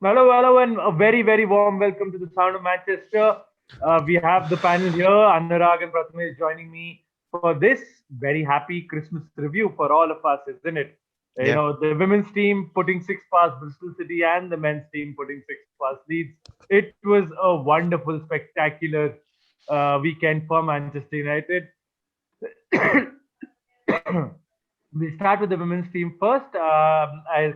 Hello, hello, and a very, very warm welcome to the Sound of Manchester. We have the panel here, Anurag and Prathamesh joining me for this very happy Christmas review for all of us, isn't it? Yeah, The women's team putting six past Bristol City and the men's team putting six past Leeds. It was a wonderful, spectacular weekend for Manchester United. We'll start with the women's team first.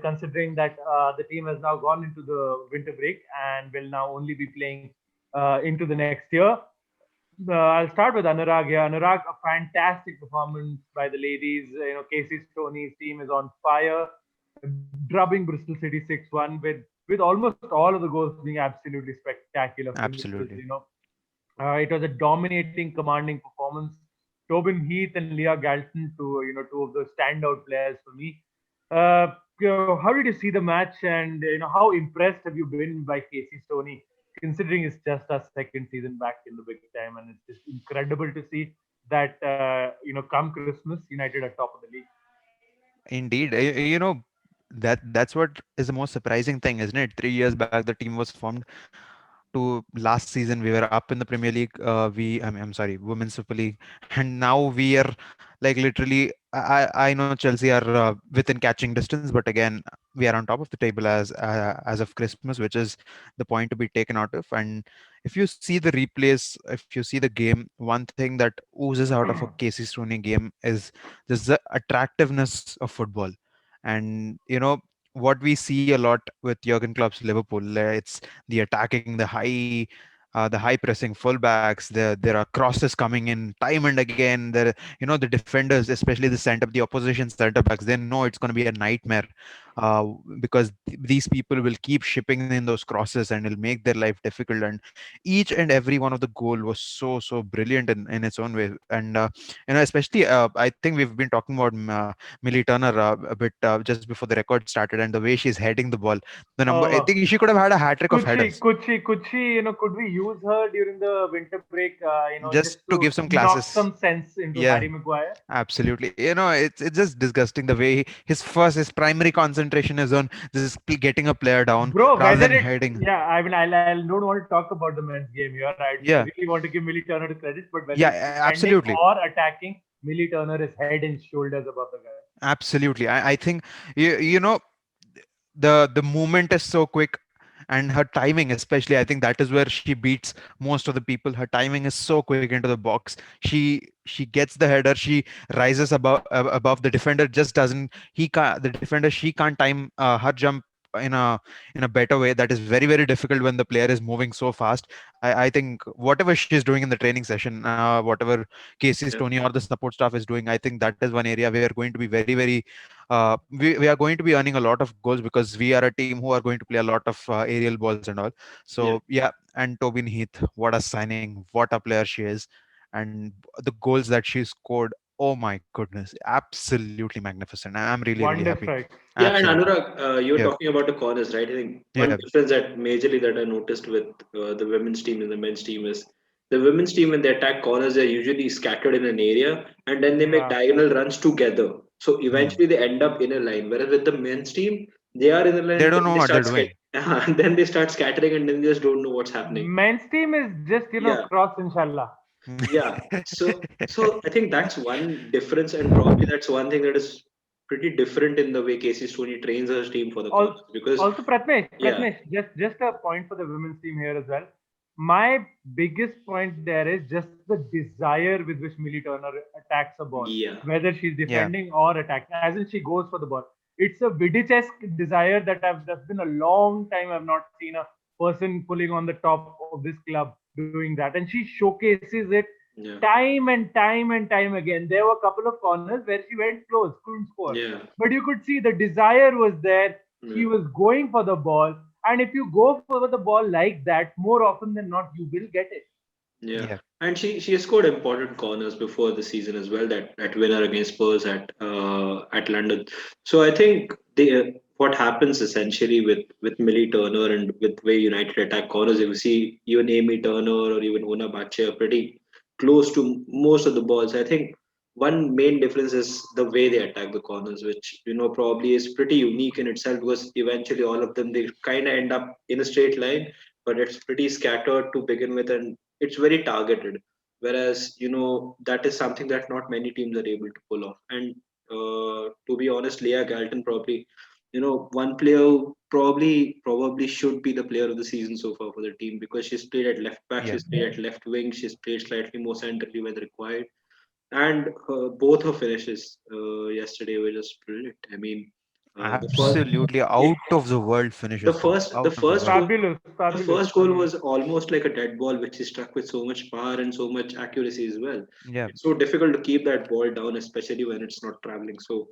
Considering that the team has now gone into the winter break and will now only be playing into the next year. I'll start with Anurag here. Anurag, a fantastic performance by the ladies. Casey Stoney's team is on fire, drubbing Bristol City 6-1 with almost all of the goals being absolutely spectacular finishes. absolutely. It was a dominating, commanding performance. Tobin Heath and Leah Galton, two of the standout players for me. How did you see the match, and how impressed have you been by Casey Stoney, considering it's just our second season back in the big time, and it's just incredible to see that come Christmas, United are top of the league. Indeed. That's what is the most surprising thing, isn't it? 3 years back, the team was formed. To last season, we were up in the Premier League. I'm sorry, Women's Super League, and now we are like literally. I know Chelsea are within catching distance, but again, we are on top of the table as of Christmas, which is the point to be taken out of. And if you see the replays, if you see the game, one thing that oozes out of a Casey Stoney game is just the attractiveness of football. And what we see a lot with Jurgen Klopp's Liverpool, it's the attacking, the high pressing fullbacks. There are crosses coming in time and again. There, the defenders, especially the opposition centre backs, they know it's going to be a nightmare, uh, because these people will keep shipping in those crosses and it'll make their life difficult. And each and every one of the goal was so brilliant in its own way. And especially, I think we've been talking about Millie Turner a bit just before the record started, and the way she's heading the ball, the number, I Oh, think she could have had a hat trick of could she? headers Could we use her during the winter break? Just just to to give some knock classes. some sense into Yeah, Harry Maguire. absolutely. It's just disgusting the way his primary concentration is on just getting a player down Bro, rather whether than it's heading. yeah, I mean, I don't want to talk about the men's game here. I Yeah, really want to give Millie Turner the credit, but whether yeah, it's defending absolutely, or attacking, Millie Turner is head and shoulders above the guy. absolutely. I think the movement is so quick, and her timing especially, I think that is where she beats most of the people. Her timing is so quick into the box. She gets the header, she rises above the defender, just doesn't he can't the defender, she can't time her jump in a better way. That is very difficult when the player is moving so fast. I think whatever she's doing in the training session, whatever Casey Yeah. Stoney or the support staff is doing, I think that is one area we are going to be very we are going to be earning a lot of goals, because we are a team who are going to play a lot of aerial balls and all. Yeah. So yeah, and Tobin Heath, what a signing, what a player she is, and the goals that she scored. Oh my goodness, absolutely magnificent. I'm really Wonder happy. strike. Yeah, and Absolutely. Anurag, you were Yeah, talking about the corners, right? I think one yeah, difference that majorly that I noticed with the women's team and the men's team is the women's team when they attack corners, they're usually scattered in an area and then they make Yeah. diagonal runs together. So yeah. eventually they end up in a line. Whereas with the men's team, they are in a They line, don't then know they what they're start doing. and then they start scattering and then they just don't know what's happening. Men's team is just Yeah, cross inshallah. yeah. So I think that's one difference, and probably that's one thing that is pretty different in the way Casey Stoney trains her team for the corners. Also, Because also yeah, just a point for the women's team here as well. My biggest point there is just the desire with which Millie Turner attacks a ball, yeah, whether she's Yeah, defending or attacking, as in she goes for the ball. It's a Vidic-esque desire that that's been a long time I've not seen a person pulling on the top of this club doing that, and she showcases it yeah, time again. There were a couple of corners where she went close, couldn't score. yeah, But you could see the desire was there. She yeah, was going for the ball. And if you go for the ball like that, more often than not, you will get it. yeah. yeah, And she has scored important corners before the season as well. That winner against Spurs at London. So I think what happens essentially with Millie Turner and with way United attack corners, if you see even Amy Turner or even Una Bache are pretty close to most of the balls. I think one main difference is the way they attack the corners, which probably is pretty unique in itself because eventually all of them they kind of end up in a straight line, but it's pretty scattered to begin with, and it's very targeted. Whereas that is something that not many teams are able to pull off. And to be honest, Leah Galton probably one player who probably should be the player of the season so far for the team because she's played at left back, Yeah. she's played at left wing, she's played slightly more centrally when required, and both her finishes yesterday were just brilliant. I mean, the first, Absolutely out of the world the finishes, bro. first, the Out of the first world. goal, Fabulous, the fabulous. first goal was almost like a dead ball, which he struck with so much power and so much accuracy as well. Yeah. It's so difficult to keep that ball down, especially when it's not traveling. So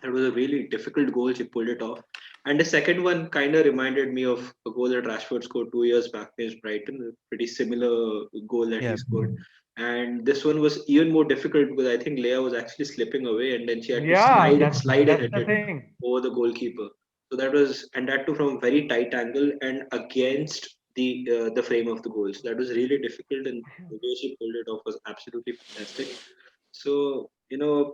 it was a really difficult goal. She pulled it off. And the second one kind of reminded me of a goal that Rashford scored 2 years back against Brighton, a pretty similar goal that he Yeah. scored. And this one was even more difficult because I think Leia was actually slipping away and then she had to Yeah, slide and that's hit the it thing. over the goalkeeper. So that was, and that too from a very tight angle and against the frame of the goal. So that was really difficult, and the way she pulled it off was absolutely fantastic. So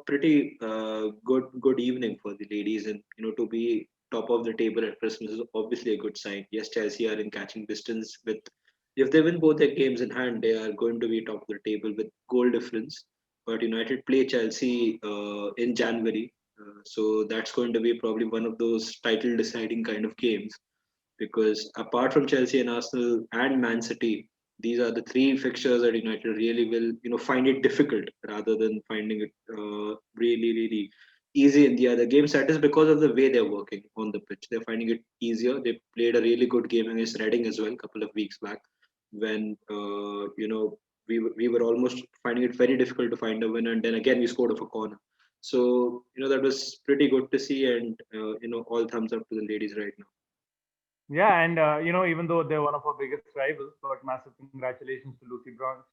pretty good evening for the ladies, and to be top of the table at Christmas is obviously a good sign. Yes, Chelsea are in catching distance with. If they win both their games in hand, they are going to be top of the table with goal difference. But United play Chelsea in January, so that's going to be probably one of those title deciding kind of games because apart from Chelsea and Arsenal and Man City, these are the three fixtures that United really will, find it difficult rather than finding it really easy in the other games. That is because of the way they're working on the pitch. They're finding it easier. They played a really good game against Reading as well a couple of weeks back when we were almost finding it very difficult to find a winner, and then again we scored off a corner. So that was pretty good to see, and all thumbs up to the ladies right now. Yeah, and even though they're one of our biggest rivals, but massive congratulations to Lucy Bronze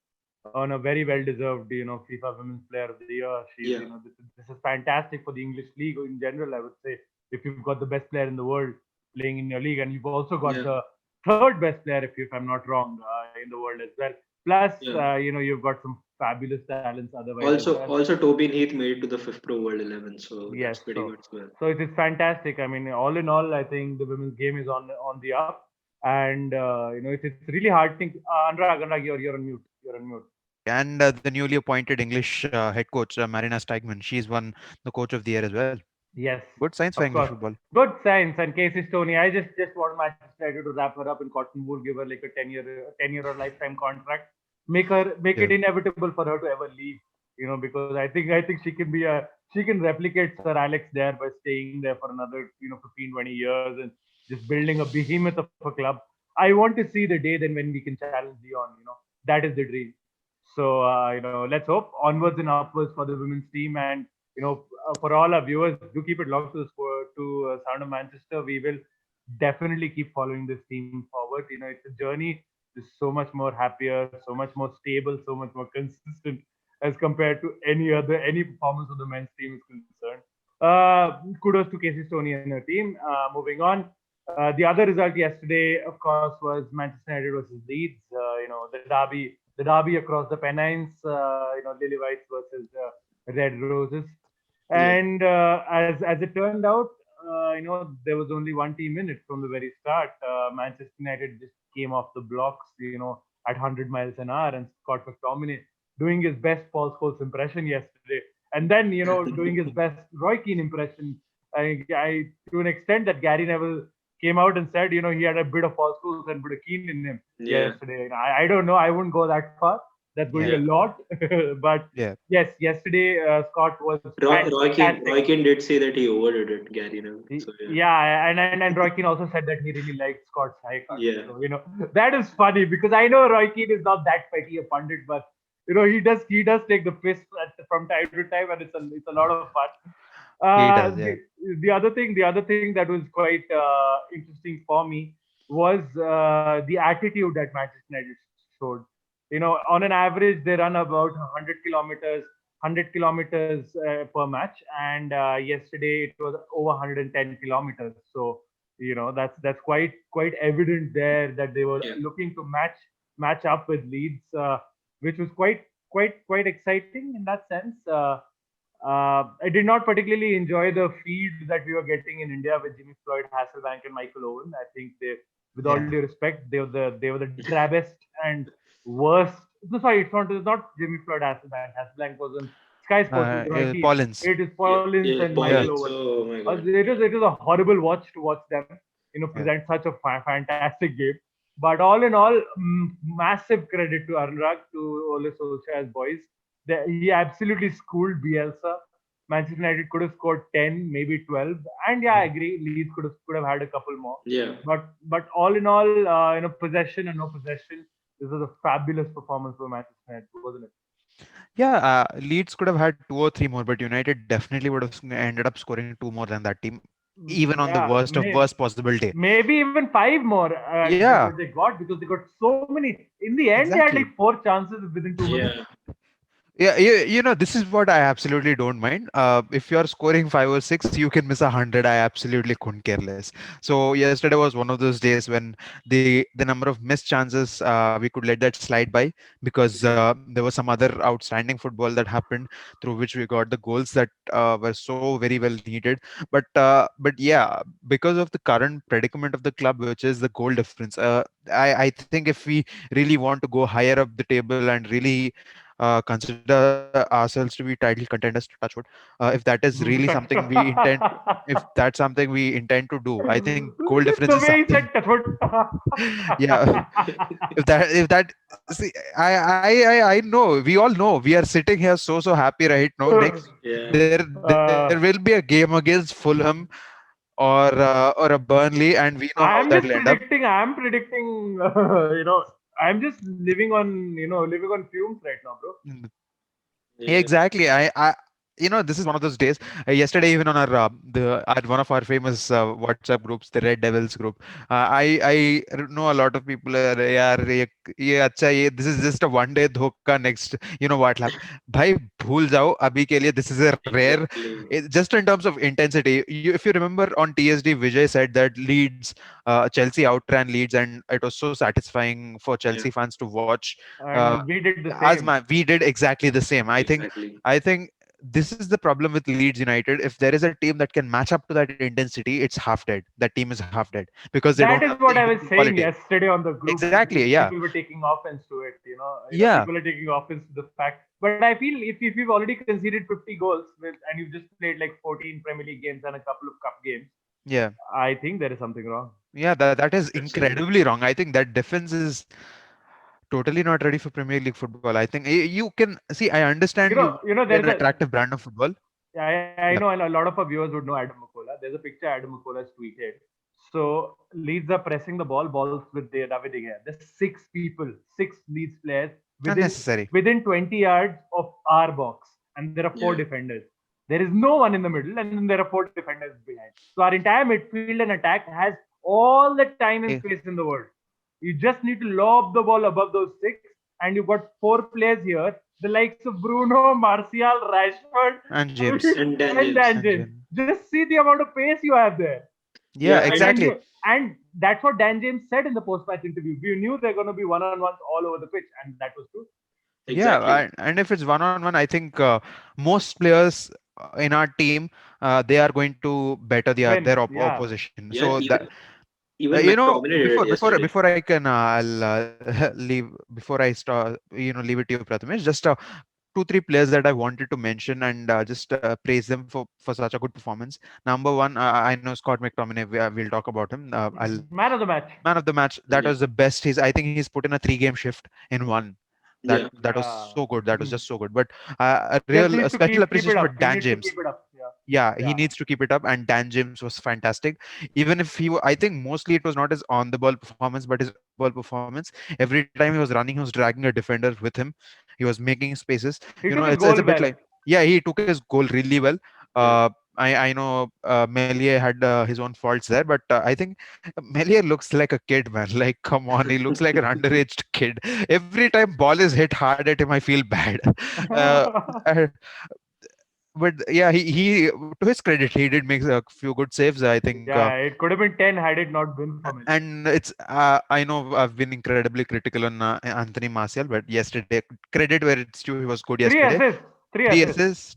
on a very well-deserved, FIFA Women's Player of the Year. She's, Yeah. this is fantastic for the English league in general. I would say if you've got the best player in the world playing in your league, and you've also got Yeah. the third best player, if I'm not wrong, in the world as well. Plus, Yeah. you've got some fabulous talents otherwise as Also, well. also Toby and Heath made it to the fifth Pro World 11, so Yes, that's pretty good as well. so it is fantastic. I mean, all in all, I think the women's game is on the up, and it's really hard thing. Anurag, you're on mute. You're on mute. And the newly appointed English head coach, Marina Steigman, she's won the coach of the year as well. Yes, Good signs for of English course. football. Good signs. And Casey Stoney, I just want Manchester United to wrap her up in cotton wool, give her like a 10-year or lifetime contract, make Yeah. it inevitable for her to ever leave. Because I think she can replicate Sir Alex there by staying there for another 15, 20 years and just building a behemoth of a club. I want to see the day then when we can challenge Leon. That is the dream. So let's hope onwards and upwards for the women's team, and for all our viewers, do keep it locked to the sport, to Sound of Manchester. We will definitely keep following this team forward. It's a journey. It's so much more happier, so much more stable, so much more consistent as compared to any performance of the men's team is concerned. Kudos to Casey Stoney and her team. Moving on. The other result yesterday, of course, was Manchester United versus Leeds. The derby across the Pennines. Lily Whites versus Red Roses. Yeah. And as it turned out, there was only one team in it from the very start. Manchester United just came off the blocks, at 100 miles an hour, and Scott McTominay doing his best Paul Scholes impression yesterday, and then doing his best Roy Keane impression. To an extent that Gary Neville came out and said, he had a bit of Paul Scholes and a bit of Keane in him Yeah. yesterday. I don't know. I wouldn't go that far. That's going to be a lot. But Yeah. yes, yesterday Scott was Roy fantastic. Keane did say that he overdid it, Gary Neville. So yeah. Yeah, and Roy Keane also said that he really liked Scott's haircut. Yeah. So, that is funny because I know Roy Keane is not that petty a pundit, but he does take the piss from time to time, and it's a lot of fun. He does, yeah. The other thing that was quite interesting for me was the attitude that Manchester United showed. On an average, they run about 100 kilometers per match, and yesterday it was over 110 kilometers. So that's quite evident there that they were Yeah. looking to match up with Leeds, which was quite quite exciting in that sense. I did not particularly enjoy the feed that we were getting in India with Jimmy Floyd, Hasselbank, and Michael Owen. I think they, with all Yeah. due respect, they were the drabbest and worst. No, sorry, it's not Jimmy Floyd, Hasselbank. Hasselbank was on Sky Sports with Roy Keane. Paulins. It is Yeah, Paulins yeah, and Yeah. Michael Paulins. Owen. Oh my God. It was a horrible watch to watch them, Yeah. present such a fantastic game. But all in all, massive credit to Anurag, to Ole Solskjaer's boys. He absolutely schooled Bielsa. Manchester United could have scored 10, maybe 12, and yeah, I agree. Leeds could have had a couple more. Yeah. But all in all, possession and no possession, this was a fabulous performance for Manchester United, wasn't it? Yeah, Leeds could have had two or three more, but United definitely would have ended up scoring two more than that team, even on the Yeah, worst of worst possible day. maybe even five more. Yeah, What they got, because they got so many. In the end, they had exactly. like four chances within 2 minutes. Yeah. Yeah, this is what I absolutely don't mind. If you're scoring five or six, you can miss 100. I absolutely couldn't care less. So yesterday was one of those days when the number of missed chances, we could let that slide by, because there was some other outstanding football that happened through which we got the goals that were so very well needed. But yeah, because of the current predicament of the club, which is the goal difference, I think if we really want to go higher up the table and really consider ourselves to be title contenders, to touch wood, if that is really something we intend, if that's something we intend to do, I think goal difference The is way he something. said touchwood. Yeah, if that see, I know, we all know, we are sitting here so happy right now. Next week Yeah. there will be a game against Fulham or a Burnley, and we know how I'm that will just end up. predicting. I'm predicting. I'm just living on fumes right now, bro. Yeah, Yeah. exactly. This is one of those days. Yesterday, even on our one of our famous WhatsApp groups, the Red Devils group, I know a lot of people are, yaar, ye acha, this is just a one day dhoka. Next, you know what happened? Bhai, bhul jao. Abhi ke liye, this is a rare. Exactly. Just in terms of intensity, if you remember on TSD, Vijay said that Chelsea outran Leeds, and it was so satisfying for Yeah. Chelsea fans to watch. Uh, And we did the same. Azma, we did exactly the same. Exactly. I think this is the problem with Leeds United. If there is a team that can match up to that intensity, it's half dead. That team is half dead because they don't That is have the what I was individual saying quality. yesterday on the group. Exactly. Yeah. People were taking offense to it. Yeah. People are taking offense to the fact. But I feel if you've already conceded 50 goals and you've just played like 14 Premier League games and a couple of cup games, Yeah. I think there is something wrong. Yeah. That is Absolutely. incredibly wrong. I think that defense is totally not ready for Premier League football. I think you can see. I understand you play There's an attractive brand of football. I Yeah. know, and a lot of our viewers would know Adam McCullough. There's a picture Adam McCullough has tweeted. So Leeds are pressing the balls with the David De Gea. There's six people, six Leeds players within Unnecessary. within 20 yards of our box, and there are four Yeah. defenders. There is no one in the middle, and then there are four defenders behind. So our entire midfield and attack has all the time and Eh, space in the world. You just need to lob the ball above those six, and you've got four players here, the likes of Bruno, Martial, Rashford, And James. And Dan and James. Dan James. Just see the amount of pace you have there. Yeah. Yeah, Exactly. And that's what Dan James said in the post-match interview. We knew they're going to be one-on-ones all over the pitch, and that was true. Yeah, Exactly. and if it's one on one, I think most players in our team, they are going to better Win, their yeah. opposition. Yeah. So that Even McTominay did it before yesterday. before I can I'll leave before I start, leave it to you, Prathamesh. Just two three players that I wanted to mention and just praise them for such a good performance. Number one, I know Scott McTominay. We'll talk about him. I'll Man of the match. Man of the match. That Yeah. was the best. I think he's put in a 3 game shift in one. That Yeah. that was Yeah. so good. That was just so good. But Just a needs to special keep it appreciation for up. He Dan needs to James. keep it up. Yeah, he Yeah. needs to keep it up. And Dan James was fantastic. Even if I think mostly it was not his on the ball performance, but his off the ball performance. Every time he was running, he was dragging a defender with him. He was making spaces. He took his It's a goal bit well. like, yeah, he took his goal really well. Yeah. I know Melier had his own faults there, but I think Melier looks like a kid, man. Like, come on, he looks like an underaged kid. Every time ball is hit hard at him, I feel bad. Uh, uh, but yeah, he to his credit, he did make a few good saves. I think. Yeah, it could have been 10 had it not been for Milner. And it's I know I've been incredibly critical on Anthony Martial, but yesterday, credit where it's due, he was good Three yesterday. assists. Three Three assists. assists,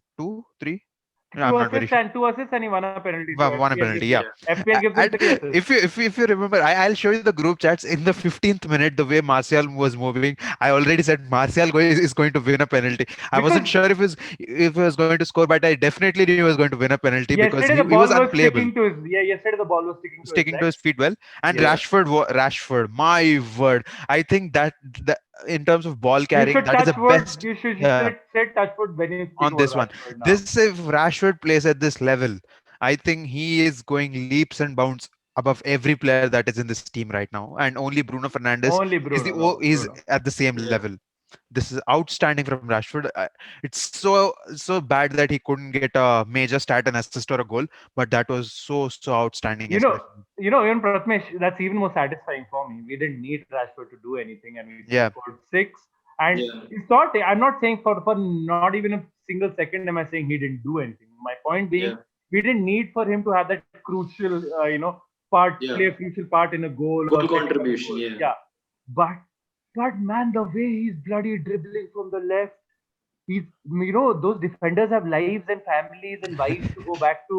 I'm not very sure. Two assists, and he won a penalty. So One FPL penalty, gives, yeah. FPL gives him And 3 assists. if you remember, I'll show you the group chats in the 15th minute. The way Martial was moving, I already said Martial is going to win a penalty. I wasn't Because sure if he was going to score, but I definitely knew he was going to win a penalty because yesterday he the ball was was unplayable, sticking to his. Yeah, yesterday the ball was sticking to his sticking to leg. his feet well. And Yeah. Rashford, my word, I think that in terms of ball You carrying, should that is the touch wood. best. You should Yeah, say touch wood when you speak on about this one. Rashford now. This if Rashford plays at this level, I think he is going leaps and bounds above every player that is in this team right now. And only Bruno Fernandes Only is Bruno. No, is Bruno. at the same Yeah. level. This is outstanding from Rashford. It's so bad that he couldn't get a major stat, an assist or a goal, but that was so outstanding You yesterday. know, even Pratmesh, that's even more satisfying for me. We didn't need Rashford to do anything, and we still Yeah, scored 6. And Yeah. it's not. I'm not saying for not even a single second am I saying he didn't do anything. My point being, Yeah. we didn't need for him to have that crucial, part, Yeah. play a crucial part in a goal or Goal setting up a contribution. goal. Yeah. Yeah, but man, the way he's bloody dribbling from the left, he's those defenders have lives and families and wives to go back to.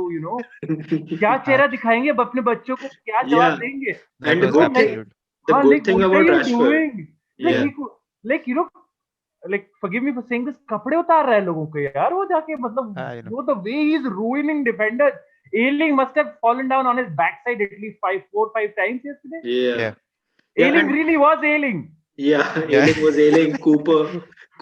क्या uh, चेहरा दिखाएंगे अब अपने बच्चों को क्या जवाब Yeah. देंगे that And the was मतलब good like thing, absolute. the हाँ good like thing what are about you Rashford. doing like Yeah. like like forgive me for saying this कपड़े उतार रहा है लोगों के यार वो जाके मतलब You know. the way he's ruining defenders. Ailing must have fallen down on his backside at least 4 5 times yesterday. Yeah. Yeah. Yeah. Ailing And really was ailing. yeah, Yeah. Ayling was ailing.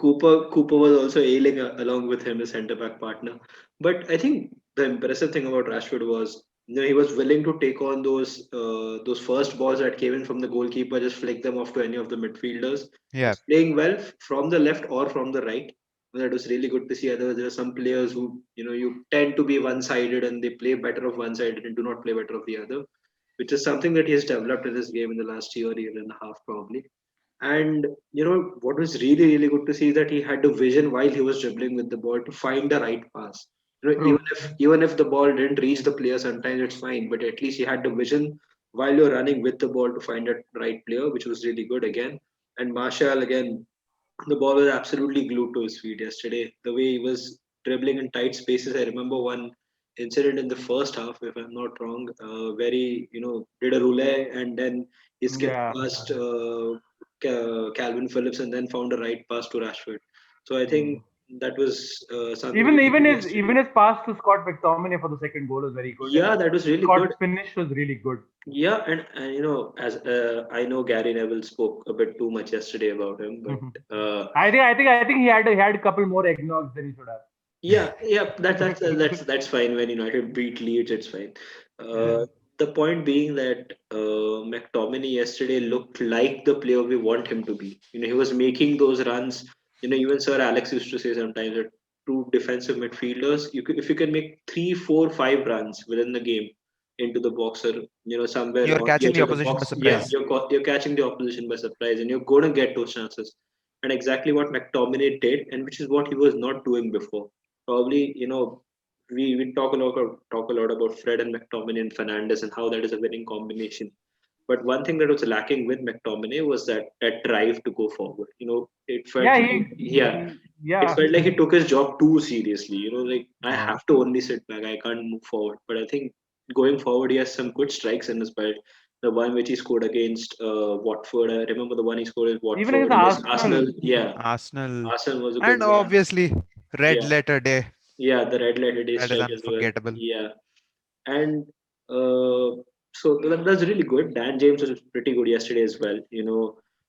Cooper was also ailing along with him, his centre back partner. But I think the impressive thing about Rashford was, he was willing to take on those first balls that came in from the goalkeeper, just flick them off to any of the midfielders. He Yeah. was playing well from the left or from the right. That was really good to see. Otherwise, there are some players who, you tend to be one-sided and they play better of one side and do not play better of the other, which is something that he has developed in his game in the last year and a half, probably. And what was really, really good to see is that he had the vision while he was dribbling with the ball to find the right pass. True. Even if the ball didn't reach the player, sometimes it's fine. But at least he had the vision while you're running with the ball to find that right player, which was really good again. And Marshall again, the ball was absolutely glued to his feet yesterday. The way he was dribbling in tight spaces. I remember one incident in the first half, if I'm not wrong, where he did a roulette and then he skipped Yeah. past Calvin Phillips and then found a right pass to Rashford. So I think that was something Even really even good his yesterday. even his pass to Scott McTominay for the second goal was very good. Yeah, And that was really Scott's good. finish was really good. Yeah, and as I know Gary Neville spoke a bit too much yesterday about him, but I think he had a couple more eggnogs than he should have. yeah, that's fine. When United beat Leeds, it's fine. The point being that McTominay yesterday looked like the player we want him to be. He was making those runs. Even Sir Alex used to say sometimes that two defensive midfielders, if you can make 3 4 5 runs within the game into the box or somewhere You're on the catching edge the of the opposition by box, yeah, surprise. you're catching the opposition by surprise, and you're going to get those chances. And exactly what McTominay did, and which is what he was not doing before. Probably, we talk a lot about Fred and McTominay and Fernandes and how that is a winning combination. But one thing that was lacking with McTominay was that drive to go forward. It felt Yeah, like it yeah. felt like he took his job too seriously. Like I Yeah. have to only sit back. I can't move forward. But I think going forward, he has some good strikes in his belt. The one which he scored against Watford. I remember the one he scored against Even Watford, against against Arsenal. Arsenal. Yeah, Arsenal, Arsenal was a good and one. obviously red Yeah, letter day. yeah, the red light day That is strike as well. unforgettable. Yeah, and so that's really good. Dan James was pretty good yesterday as well.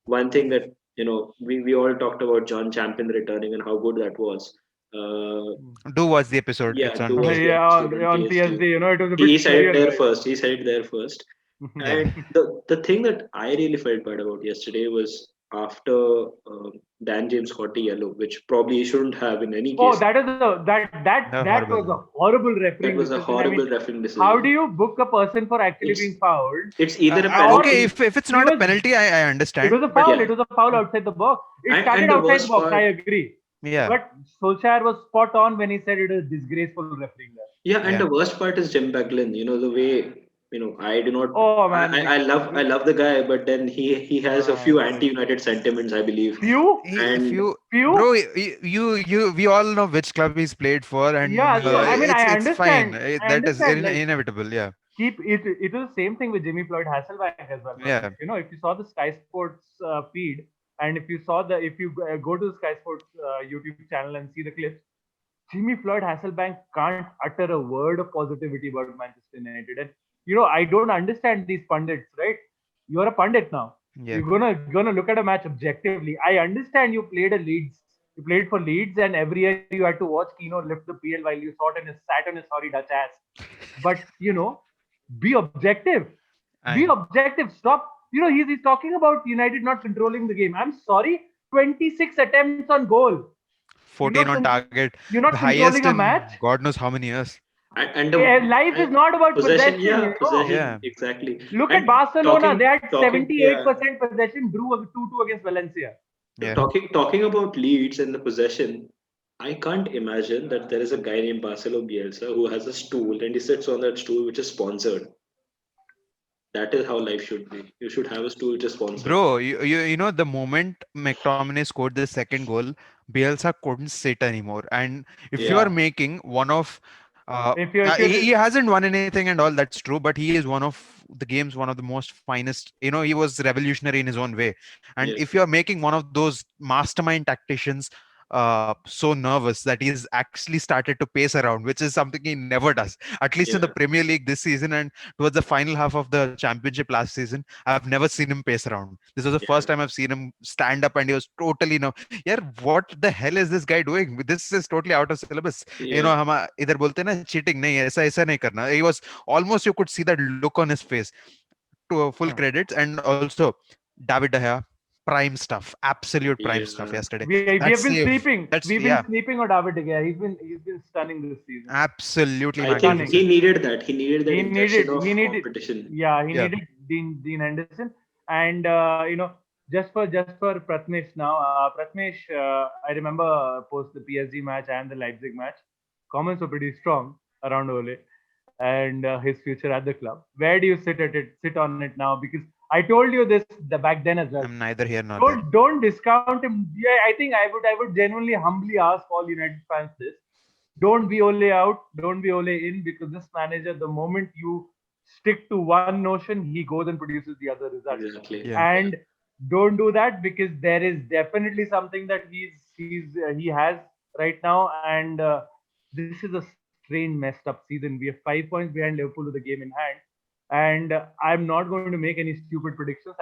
One thing that we all talked about John Champion returning and how good that was. Uh, Do watch the episode. yeah, It's on do watch the TSD. Yeah, episode on on TSD. TSD, it was a bit He said it there surreal, first. He said it there first. Yeah. And the thing that I really felt bad about yesterday was after Dan James got a yellow, which probably he shouldn't have in any Oh, case. That that was a horrible. horrible That refereeing was a decision. I mean, horrible refereeing how decision. do you book a person for actually It's being fouled? it's either a Or Okay, penalty, if it's he not a was penalty, I it understand. was a But foul. yeah. It was a foul outside the box. It started And the outside the worst box. I part, agree. Yeah. But Solskjaer was spot on when he said it is disgraceful refereeing there. Yeah, and Yeah. the worst part is Jim Beglin. The way I do not. Oh man, I love the guy, but then he has a few anti-United sentiments, I believe. few, If And you, few. bro, we all know which club he's played for, and Yeah, so I mean, it's fine. I That is understand. Like, inevitable. Yeah. keep it. It was the same thing with Jimmy Floyd Hasselbank as well. Yeah. Prathamesh. If you saw the Sky Sports feed, and if you go to the Sky Sports YouTube channel and see the clips, Jimmy Floyd Hasselbank can't utter a word of positivity about Manchester United. And I don't understand these pundits, right? You're a pundit now. Yeah. You're gonna look at a match objectively. I understand you played for Leeds, and every year you had to watch Keno lift the PL while you sat on his sorry Dutch ass. But be objective. Be I objective. Stop. He's talking about United not controlling the game. I'm sorry. 26 attempts on goal. 14 on target, You're the not highest controlling a in match. God knows how many years. and Life is not about possession. possession. Yeah, possession. Yeah. Exactly. Look And at Barcelona. They had talking, 78% possession, drew a 2-2 against Valencia. Yeah. talking about Leeds and the possession. I can't imagine that there is a guy named Marcelo Bielsa who has a stool and he sits on that stool which is sponsored. That is how life should be. You should have a stool which is sponsored. Bro, you know the moment McTominay scored the second goal, Bielsa couldn't sit anymore. And if you Yeah. are making one of If he you hasn't won anything and all, that's true, but he is one of the game's one of the most finest. He was revolutionary in his own way. And Yes. if you're making one of those mastermind tacticians so nervous that he's actually started to pace around, which is something he never does, at least in the Yeah. Premier League this season and towards the final half of the championship last season. I've never seen him pace around. This was the Yeah. first time I've seen him stand up and he was totally no. Yeah, what the hell is this guy doing? This is totally out of syllabus. Yeah. हम इधर बोलते हैं ना cheating नहीं ऐसा ऐसा नहीं करना. He was almost, you could see that look on his face. To full uh, credits, and also David De Gea, prime stuff, absolute prime stuff Yeah. yesterday. we That have been save, sleeping. that's We've yeah, been sleeping on David De Gea. He's been stunning this season. absolutely I think Stunning. he magnificent. needed that. He needed that He injection needed of he needed competition. yeah, he Yeah, needed Dean Henderson. And just for Prathamesh now, Prathamesh, I remember post the PSG match and the Leipzig match, comments were pretty strong around Ole and his future at the club. Where do you sit on it now? Because I told you this back then as well. I'm neither here nor there. Don't discount him. Yeah, I think I would genuinely humbly ask all United fans this. Don't be Ole out, don't be Ole in, because this manager, the moment you stick to one notion, he goes and produces the other result. Exactly. Yeah. And don't do that, because there is definitely something that he has right now, and this is a strange, messed up season. We have 5 points behind Liverpool with the game in hand, and I'm not going to make any stupid predictions.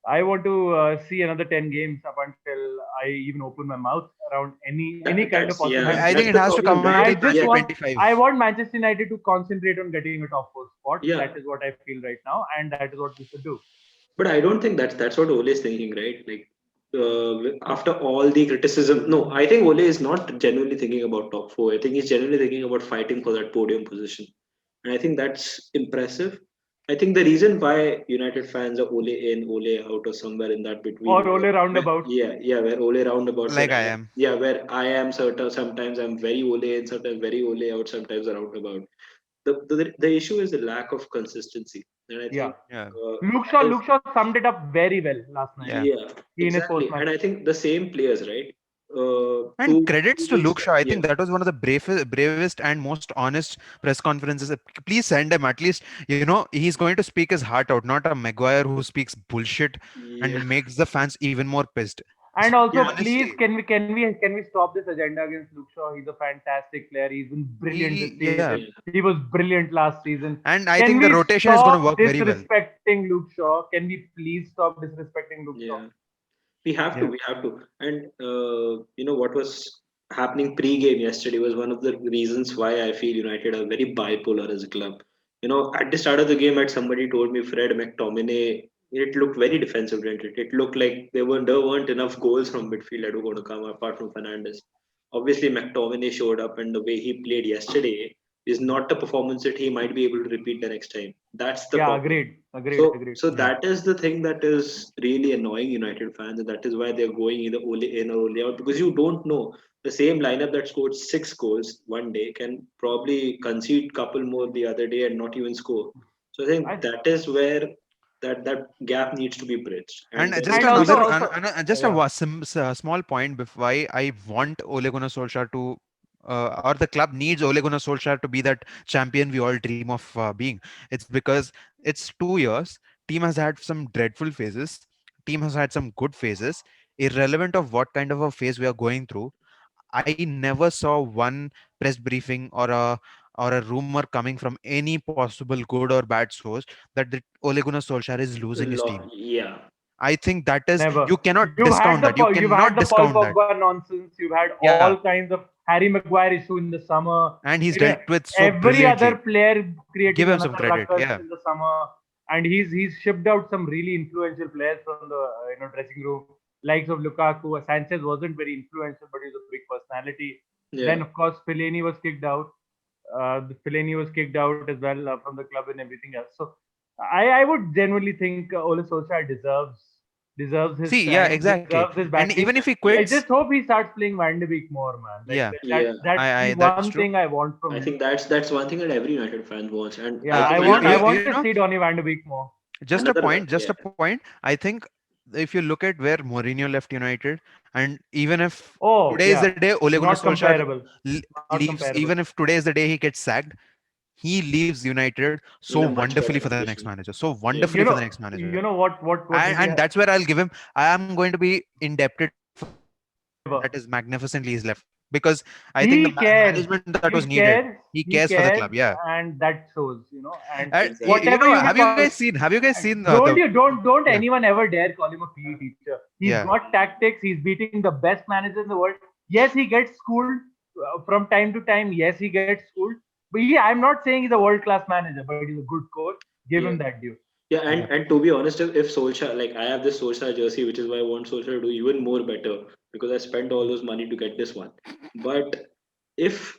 I want to see another 10 games up until I even open my mouth around any kind of That's yeah. possibility. I think That's it the has to problem, come right? until I just want 2025. I want Manchester United to concentrate on getting a top four spot. Yeah. That is what I feel right now, and that is what we should do. But I don't think that's what Ole is thinking, right? Like after all the criticism, no, I think Ole is not genuinely thinking about top four. I think he's genuinely thinking about fighting for that podium position, and I think that's impressive. I think the reason why United fans are Ole in, Ole out, or somewhere in that between, Or Ole roundabout. where Ole roundabout, Like I am. yeah, where I am certain. Sometimes I'm very Ole in, sometimes very Ole out, sometimes a roundabout. The issue is the lack of consistency, and I Yeah. think Yeah. Luke Shaw summed it up very well last night. Yeah. yeah, In his exactly. post-match. And I think the same players, right? And Two credits to weeks Luke Shaw. back, I think that was one of the bravest and most honest press conferences. Please send him. At least, he's going to speak his heart out, not a Maguire who speaks bullshit yeah, and makes the fans even more pissed. And also, Yeah. please, Honestly, can we stop this agenda against Luke Shaw? He's a fantastic player. He's been brilliant this yeah. season. He was brilliant last season. And I Can think the we rotation is going to stop work very well. disrespecting Luke Shaw? Can we please stop disrespecting Luke Shaw? yeah. We have to, Yeah. we have to. And what was happening pre-game yesterday was one of the reasons why I feel United are very bipolar as a club. At the start of the game, somebody told me Fred McTominay, it looked very defensive oriented. It looked like there weren't enough goals from midfield that were going to come apart from Fernandes. Obviously, McTominay showed up, and the way he played yesterday is not a performance that he might be able to repeat the next time. That's the Yeah, problem. agreed. So Yeah. that is the thing that is really annoying United fans, and that is why they're going either Ole in or Ole out, because you don't know. The same lineup that scored 6 goals one day can probably concede couple more the other day and not even score. So I think I that is where that gap needs to be bridged. And And then just and we another, also just a yeah. small point before why I want Ole Gunnar Solskjaer to, or the club needs Ole Gunnar Solskjaer to be that champion we all dream of being. It's because it's 2 years. Team has had some dreadful phases. Team has had some good phases. Irrelevant of what kind of a phase we are going through, I never saw one press briefing or a rumor coming from any possible good or bad source that the Ole Gunnar Solskjaer is losing his team. yeah, I think that is, Never. you cannot You've discount had that. You you've had cannot the Paul discount that. Pogba nonsense. You've had Yeah, all kinds of Harry Maguire issue in the summer. and he's You know, dealt with so every other brilliantly. player Give creating him some another credit. ruckus Yeah, in the summer, and he's shipped out some really influential players from the dressing room, likes of Lukaku. Sanchez wasn't very influential, but he's a big personality. Then yeah. of course Fellaini was kicked out. Fellaini was kicked out as well from the club and everything else. So I would genuinely think Ole Solskjaer deserves his see, yeah, time, exactly. deserves his And backing. even if he I quits, just hope he starts playing Van de Beek more, man. Like yeah, Yeah, that's the that's one true. thing I want from I him. think that's one thing that every United fan wants, and Yeah, I uh, think you, I you, want you to know, see Donny Van de Beek more. just a another point, yeah, I think if you look at where Mourinho left United, and even if Oh today is the yeah, day Ole Gunnar not Solskjaer comparable. l- Not leaves, comparable. even if today is the day he gets sacked, he leaves United so in a much wonderfully better for the next position. manager, so Yeah, wonderfully You for the know, next manager. what really And that's where I'll give him. I am going to be indebted for him for the job never. that is magnificently he's left, because I think the He cares. management that was He needed. cares. He He cares for the club. cares, Yeah. and that shows. And exactly. whatever you may Have you call. guys seen? Have you guys seen Don't the? you don't Yeah. anyone ever dare call him a PE teacher. He's Yeah. got tactics. He's beating the best managers in the world. Yes, he gets schooled from time to time. Yes, he gets schooled. But I'm not saying he's a world class manager, but he's a good coach. Give him Yeah. that due. Yeah, Yeah. and to be honest, if Solskjaer, like I have this Solskjaer jersey, which is why I want Solskjaer to do even more better, because I spent all those money to get this one. But if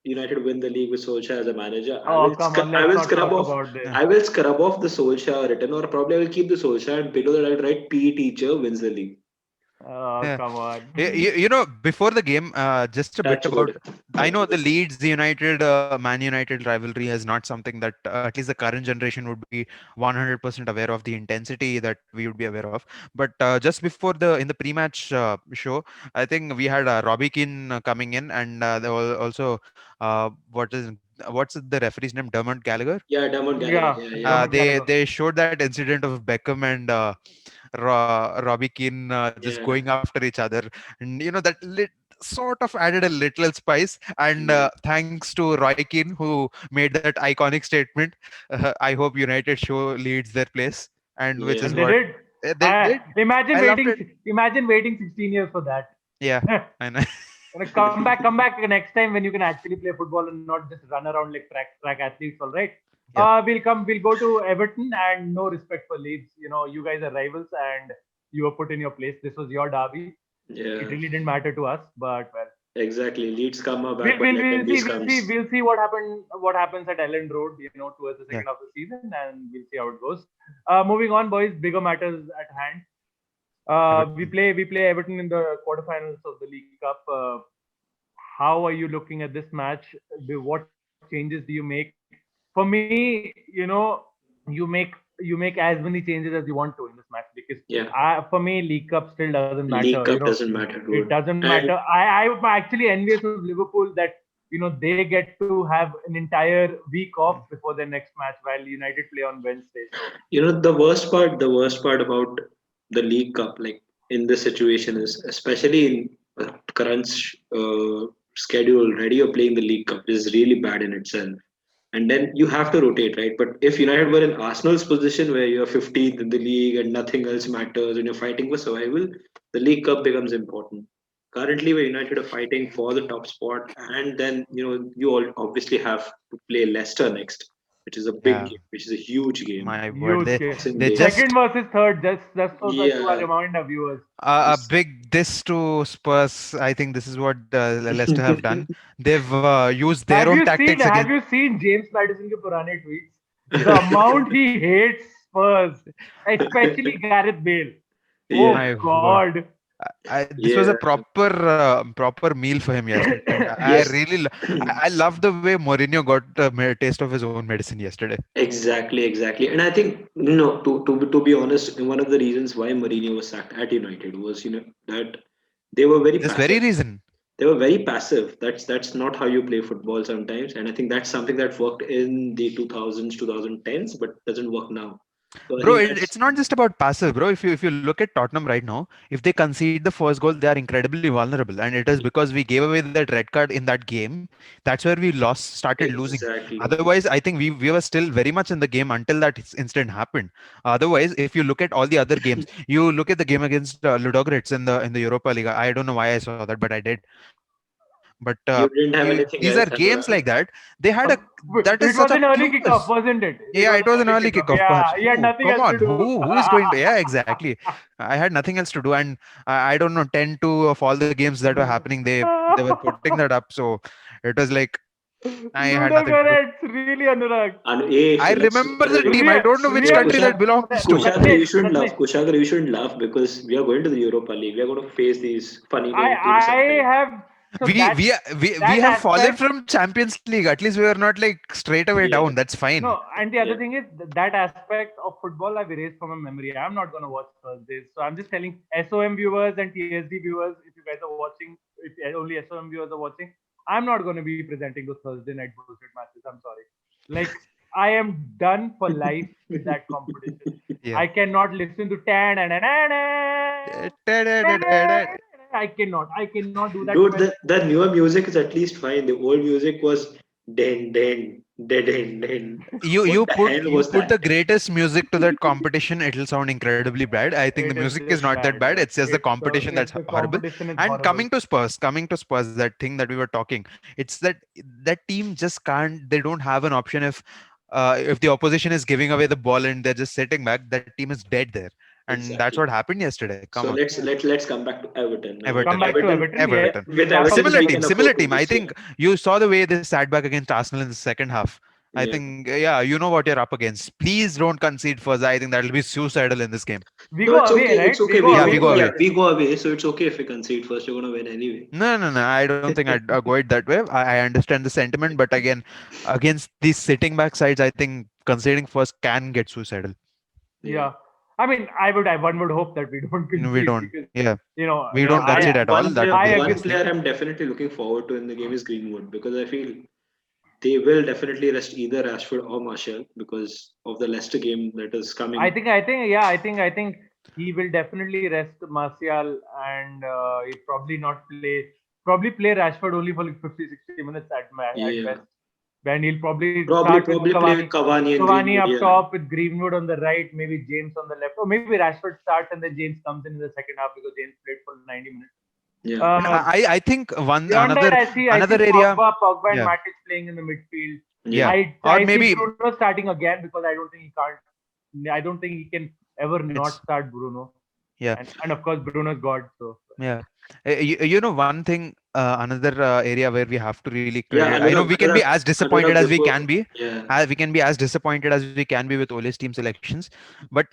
United win the league with Solskjaer as a manager, Oh come on, I let's will not scrub talk off about this. Yeah. I will scrub off the Solskjaer written, or probably I will keep the Solskjaer, and below that I'll write PE teacher wins the league. Oh Yeah. come You know, before the game, just a bit Touch about. wood. I know the Leeds United, Man United rivalry is not something that at least the current generation would be 100% aware of the intensity that we would be aware of. But just before the in the pre-match show, I think we had Robbie Keane coming in, and there was also what's the referee's name? Dermot Gallagher. Yeah, Damon Gallagher. Yeah, Yeah, yeah, Dermot Gallagher. They showed that incident of Beckham and Robbie Keane just yeah, going after each other, and that sort of added a little spice. And yeah, thanks to Roy Keane who made that iconic statement, "I hope United show Leeds their place," and which yeah. is And they what did. they did. Imagine I loved it. Imagine waiting 16 years for that. Yeah, I know. Come back next time when you can actually play football and not just run around like track athletes. All right. Yeah. We'll go to Everton, and no respect for Leeds. You guys are rivals, and you were put in your place. This was your derby. It Yeah, really didn't matter to us, but well, exactly. Leeds come back, but like when this comes, we'll see what happens at Ellen Road. Towards the Yeah. second half of the season, and we'll see how it goes. Moving on, boys. Bigger matters at hand. We Everton. play Everton in the quarterfinals of the League Cup. How are you looking at this match? What changes do you make? For me, you make as many changes as you want to in this match, because yeah, for me, League Cup still doesn't League matter. Cup doesn't matter, It dude. doesn't And matter. I'm actually envious of Liverpool that they get to have an entire week off before their next match, while United play on Wednesday. So the worst part about the League Cup, like in this situation, is especially in current schedule already, you're playing the League Cup is really bad in itself. And then you have to rotate, right? But if United were in Arsenal's position where you're 15th in the league and nothing else matters and you're fighting for survival, the League Cup becomes important. Currently, where United are fighting for the top spot, and then you obviously have to play Leicester next. which is a big Yeah, game, which is a huge game. my word. Huge game. Boxing They Day. just Second versus third, just so that to Yeah. remind our viewers. a Yes. big diss to Spurs. I think this is what Leicester have done. They've used their Have own you seen tactics have against. you seen James Madison ke purane tweets? The amount he hates Spurs, especially Gareth Bale. Yeah. Oh My word. God. This was a Yeah. proper meal for him yesterday. I Yes. really, I love the way Mourinho got a taste of his own medicine yesterday. Exactly. And I think, to be honest, one of the reasons why Mourinho was sacked at United was, that they were very This very passive. reason. They were very passive. That's not how you play football sometimes. And I think that's something that worked in the 2000s, 2010s, but doesn't work now. So I Bro, think that's it's not just about passive, bro. If you look at Tottenham right now, if they concede the first goal, they are incredibly vulnerable, and it is because we gave away that red card in that game. That's where we started losing. exactly. Otherwise, I think we were still very much in the game until that incident happened. Otherwise, if you look at all the other games, you look at the game against Ludogorets in the Europa League. I don't know why I saw that, but I did. But You didn't have these are anything games else, like that. Anurag. They had a that is such It a was an early clueless. kickoff, wasn't it? Yeah, It it was was an an early early kickoff. kickoff, perhaps. Yeah, he had nothing Come else on, to do. who is going to? Yeah, exactly. I had nothing else to do, and I don't know, 10 of all the games that were happening, they were putting that up. So it was like I had nothing to do. Ludogorets, really, Anurag. And I remember the team. I Real, don't know which real. country that Kushag, belongs to. Kushagra, you shouldn't Satme, laugh. Kushagra, you shouldn't laugh because we are going to the Europa League. We are going to face these funny name teams I sometime. have so We that we we that have fallen aspect. from Champions League. At least we were not like straight away Yeah, down. That's fine. No, and the yeah. other thing is that aspect of football I've erased from my memory. I'm not gonna watch Thursdays, so I'm just telling SOM viewers and TSD viewers, if you guys are watching, if only SOM viewers are watching, I'm not gonna be presenting those Thursday night bullshit matches. I'm sorry. Like I am done for life with that competition. Yeah. I cannot listen to tan and I cannot do that to Dude, my the newer music is at least fine. The old music was den den den den. you What you the put hell you was put that? the greatest music to that competition, it'll sound incredibly bad. I think the it is music is just not that bad. bad. It's just the competition that's The horrible. competition is And horrible. coming to Spurs, that thing that we were talking, it's that team just can't. They don't have an option if the opposition is giving away the ball and they're just sitting back. That team is dead there, and that's what Exactly. happened yesterday. Come So on. let's come back to Everton now. Everton. Come back to Everton Everton. Yeah, Everton. we'll with wrap up Everton the Similar being team, in a season. similar photo team. I this year. think you saw the way they sat back against Arsenal in the second half. I Yeah. think, yeah, you know what you're up against. Please don't concede first. I think that'll be suicidal in this game. We No, go it's away, okay. right? It's We okay. go Yeah, away we to go Yeah, away. Everton. we go away. So it's okay if we concede first. You're gonna win anyway. No. I don't think I'd go it that way. I understand the sentiment, but again, against these sitting back sides, I think conceding first can get suicidal. Yeah. Yeah. I mean, one would hope that we don't No, we concede don't. because Yeah, we don't And concede at all. one That player, would be I the one agree. biggest thing. player I'm definitely looking forward to in the game is Greenwood because I feel they will definitely rest either Rashford or Martial because of the Leicester game that is coming. I think he will definitely rest Martial and he'll probably play Rashford only for like 50, 60 minutes at Yeah, best. Then he'll probably probably start with probably play Cavani and Cavani Greenwood. up Yeah, top with Greenwood on the right, maybe James on the left, or maybe Rashford starts and then James comes in the second half because James played for 90 minutes. yeah, And Uh, I think one Beyond that, another I see area. Pogba and Yeah, Matic playing in the midfield. yeah. yeah. Or I see maybe Bruno starting again because I don't think he can't. I don't think he can ever not it's start Bruno. yeah. And of course Bruno's God. So Yeah. You know, one thing, another area where we have to really Yeah, credit. I know we can be as disappointed as we Before, can be. yeah, We can be as disappointed as we can be with Ole's team selections. But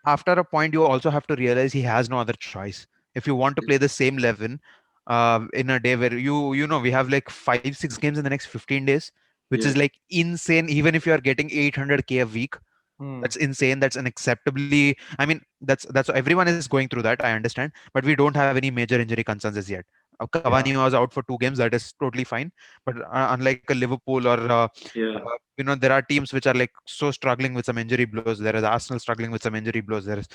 after a point, you also have to realize he has no other choice. If you want to play the same 11 in a day where we have like 5-6 games in the next 15 days, which is yeah, like insane, even if you are getting 800K a week. hmm. That's insane. That's unacceptably. I mean, that's everyone is going through that. I understand, but we don't have any major injury concerns as yet. Yeah, Cavani was out for 2 games. That is totally fine. But unlike a Liverpool or yeah. there are teams which are like so struggling with some injury blows. There is Arsenal struggling with some injury blows. There is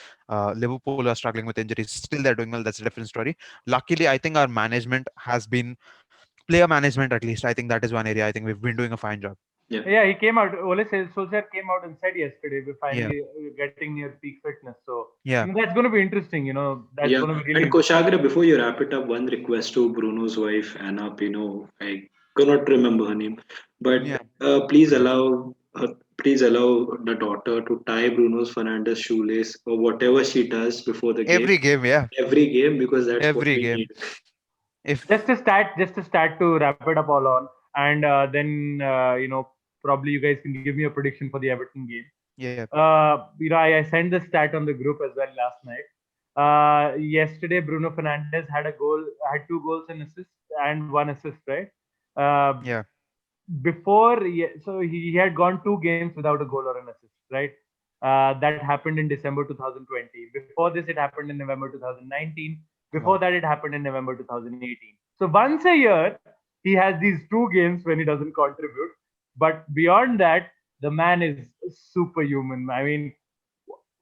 Liverpool are struggling with injuries. Still, they're doing well. That's a different story. Luckily, I think our management has been player management at least. I think that is one area. I think we've been doing a fine job. yeah. He came out. Solskjaer came out and said yesterday we're Yeah, finally getting near peak fitness. So yeah. that's going to be interesting. That's Yeah, going to be really and Koshagra, before you wrap it up, one request to Bruno's wife, Anna Pino. I cannot remember her name, but Yeah. please allow please allow the daughter to tie Bruno Fernandes' shoelace or whatever she does before the game, Every game, yeah. every game, because that's what Every we game. need. If Just a stat to wrap it up all on, and then probably you guys can give me a prediction for the Everton game. yeah, I sent the stat on the group as well last night. Yesterday, Bruno Fernandes had 2 goals and assists and 1 assist, right? Uh, yeah, so he had gone 2 games without a goal or an assist, right? That happened in December 2020. Before this, it happened in November 2019. Before Wow. that, it happened in November 2018. So once a year, he has these 2 games when he doesn't contribute. But beyond that, the man is superhuman. I mean,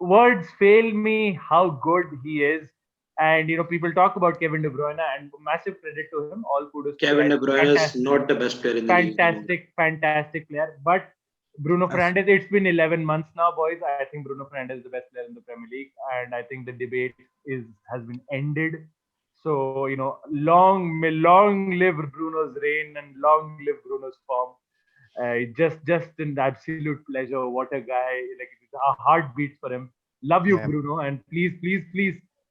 words fail me how good he is. And people talk about Kevin De Bruyne, and massive credit to him. All kudos to the Kevin guy. De Bruyne is Fantastic, not the best player in the league anymore. fantastic player. But Bruno Uh, Fernandes, it's been 11 months now, boys. I think Bruno Fernandes is the best player in the Premier League, and I think the debate has been ended. So long live Bruno's reign and long live Bruno's form. Just an absolute pleasure. What a guy! Like our heart beats for him. Love you, yeah. Bruno, and please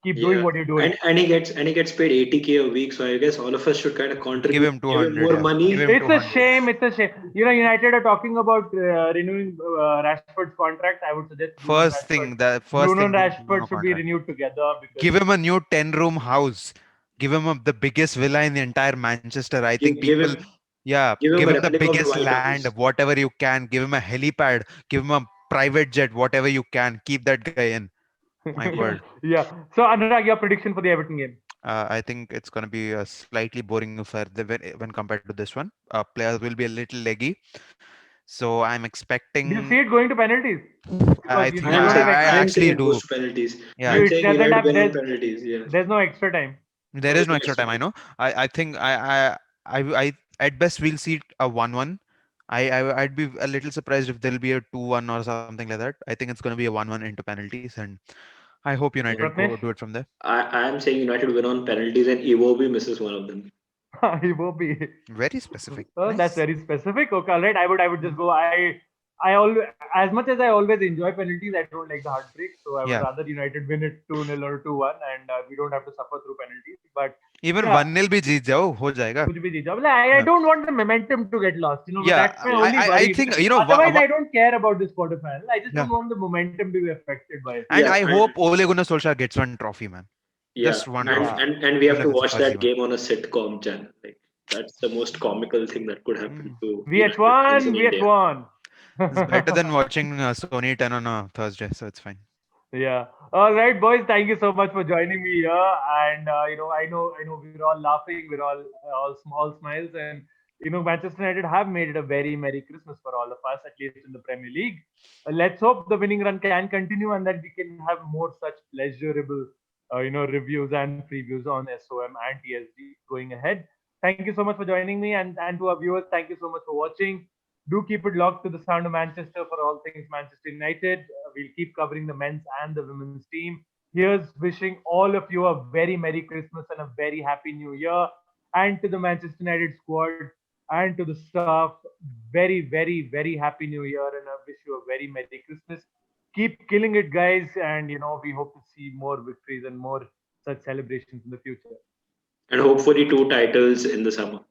keep doing Yeah, what you're doing. and he gets paid 80K a week, so I guess all of us should kind of Give contribute, him give him 200, more yeah. money. Give him It's a 200. shame. It's a shame. United are talking about renewing Rashford's contract. I would suggest First thing, the first Bruno thing, and do Rashford no should be contract. renewed together because Give him a new 10-room house. Give him the biggest villa in the entire Manchester. I think Give people, him yeah, give him give a him the replica of the biggest White land, House. whatever you can. Give him a helipad. Give him a private jet, whatever you can. Keep that guy in. My word. yeah. So Anurag, your prediction for the Everton game? I think it's going to be slightly boring for when compared to this one. Players will be a little leggy. So I'm Do you expecting. see it going to penalties? I Because think you don't have I I'm extra. saying actually it goes do. to penalties. Yeah, I'm It saying doesn't United have. win on penalties. Yeah, There's no extra time. there is there's no no extra extra time. I time. know. I think I at best we'll see a 1-1. I'd be a little surprised if there'll be a 2-1 or something like that. I think it's going to be a 1-1 into penalties, and I hope United go Pratnesh? do it from there. I'm saying United win on penalties and Iwobi misses one of them. He will be. Very specific. Oh, that's Nice. very specific. Okay, all right. I would just go. I always, as much as I always enjoy penalties, I don't like the heartbreak. So I would Yeah. rather United win it 2-0 or 2-1, and we don't have to suffer through penalties. But Even yeah, 1-0 भी जीत जाओ हो जाएगा. कुछ भी जीत जाओ. But I Yeah. don't want the momentum to get lost. Yeah. That's my Yeah, only I worry. think Otherwise, I don't care about this quarterfinal. I just yeah. don't want the momentum to be affected by it. And yeah, I hope Ole Gunnar Solskjaer gets one trophy, man. yeah, Just one and, Yeah. trophy. and and we Even have to if it's a watch fuzzy that one. game on a sitcom channel. Like that's the most comical thing that could happen Mm. to United fans VH1, in India. VH1. It's better than watching Sony 10 on a Thursday, so it's fine. Yeah. All right, boys. Thank you so much for joining me here. And I know, we're all laughing. We're all small smiles. And Manchester United have made it a very Merry Christmas for all of us, at least in the Premier League. Let's hope the winning run can continue and that we can have more such pleasurable, reviews and previews on SOM and TSG going ahead. Thank you so much for joining me, and to our viewers, thank you so much for watching. Do keep it locked to the sound of Manchester for all things Manchester United. We'll keep covering the men's and the women's team. Here's wishing all of you a very Merry Christmas and a very Happy New Year. And to the Manchester United squad and to the staff, very, very, very Happy New Year. And I wish you a very Merry Christmas. Keep killing it, guys. And, we hope to see more victories and more such celebrations in the future. And hopefully 2 titles in the summer.